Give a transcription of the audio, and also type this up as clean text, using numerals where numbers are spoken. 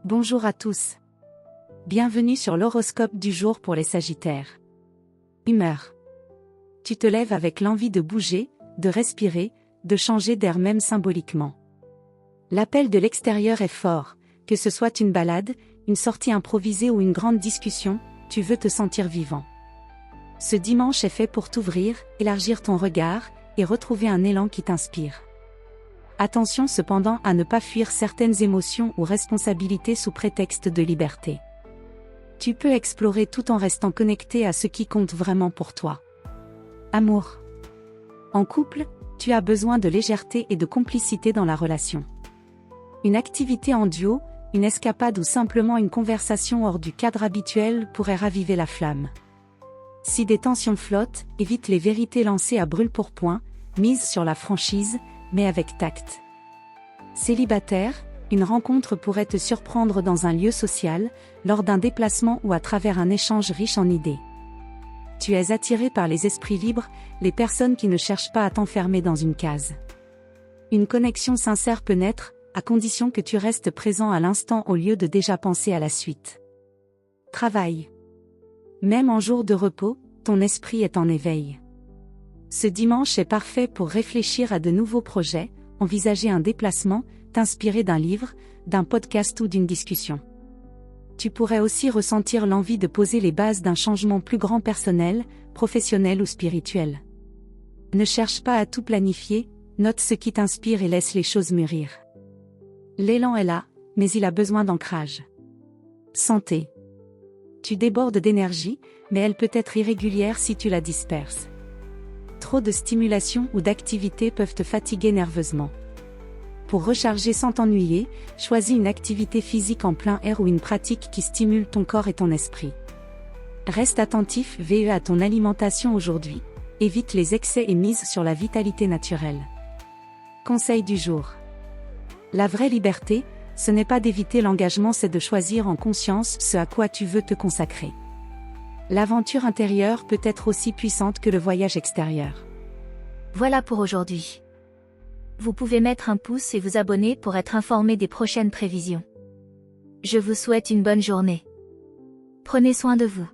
Bonjour à tous. Bienvenue sur l'horoscope du jour pour les Sagittaires. Humeur. Tu te lèves avec l'envie de bouger, de respirer, de changer d'air même symboliquement. L'appel de l'extérieur est fort, que ce soit une balade, une sortie improvisée ou une grande discussion, tu veux te sentir vivant. Ce dimanche est fait pour t'ouvrir, élargir ton regard, et retrouver un élan qui t'inspire. Attention cependant à ne pas fuir certaines émotions ou responsabilités sous prétexte de liberté. Tu peux explorer tout en restant connecté à ce qui compte vraiment pour toi. Amour. En couple, tu as besoin de légèreté et de complicité dans la relation. Une activité en duo, une escapade ou simplement une conversation hors du cadre habituel pourrait raviver la flamme. Si des tensions flottent, évite les vérités lancées à brûle-pourpoint, mise sur la franchise, mais avec tact. Célibataire, une rencontre pourrait te surprendre dans un lieu social, lors d'un déplacement ou à travers un échange riche en idées. Tu es attiré par les esprits libres, les personnes qui ne cherchent pas à t'enfermer dans une case. Une connexion sincère peut naître, à condition que tu restes présent à l'instant au lieu de déjà penser à la suite. Travail. Même en jour de repos, ton esprit est en éveil. Ce dimanche est parfait pour réfléchir à de nouveaux projets, envisager un déplacement, t'inspirer d'un livre, d'un podcast ou d'une discussion. Tu pourrais aussi ressentir l'envie de poser les bases d'un changement plus grand personnel, professionnel ou spirituel. Ne cherche pas à tout planifier, note ce qui t'inspire et laisse les choses mûrir. L'élan est là, mais il a besoin d'ancrage. Santé. Tu débordes d'énergie, mais elle peut être irrégulière si tu la disperses. Trop de stimulation ou d'activité peuvent te fatiguer nerveusement. Pour recharger sans t'ennuyer, choisis une activité physique en plein air ou une pratique qui stimule ton corps et ton esprit. Reste attentif à ton alimentation aujourd'hui, évite les excès et mise sur la vitalité naturelle. Conseil du jour. La vraie liberté, ce n'est pas d'éviter l'engagement, c'est de choisir en conscience ce à quoi tu veux te consacrer. L'aventure intérieure peut être aussi puissante que le voyage extérieur. Voilà pour aujourd'hui. Vous pouvez mettre un pouce et vous abonner pour être informé des prochaines prévisions. Je vous souhaite une bonne journée. Prenez soin de vous.